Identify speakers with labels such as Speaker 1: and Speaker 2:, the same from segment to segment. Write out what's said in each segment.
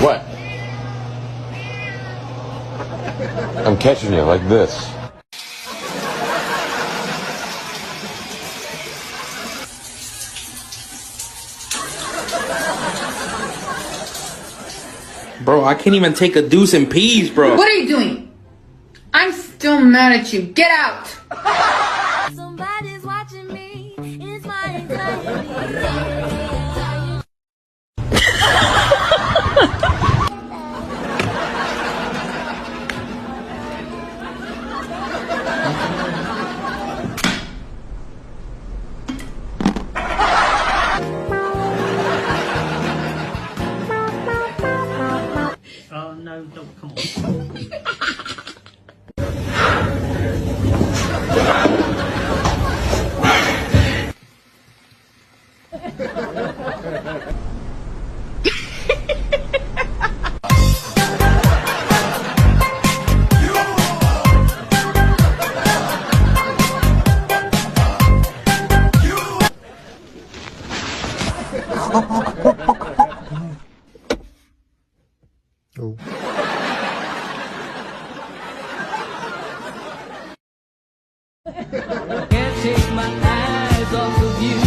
Speaker 1: What? I'm catching you like this.
Speaker 2: Bro, I can't even take a deuce in peas, bro.
Speaker 3: What are you doing? I'm still mad at you. Get out!
Speaker 4: Somebody's watching me. It's my anxiety.
Speaker 5: Oh no, don't come on.
Speaker 6: Oh.
Speaker 5: Can't take my eyes off of you.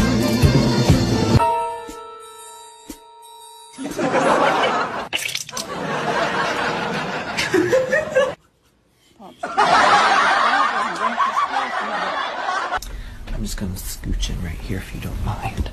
Speaker 6: I'm just gonna scooch in right here if you don't mind.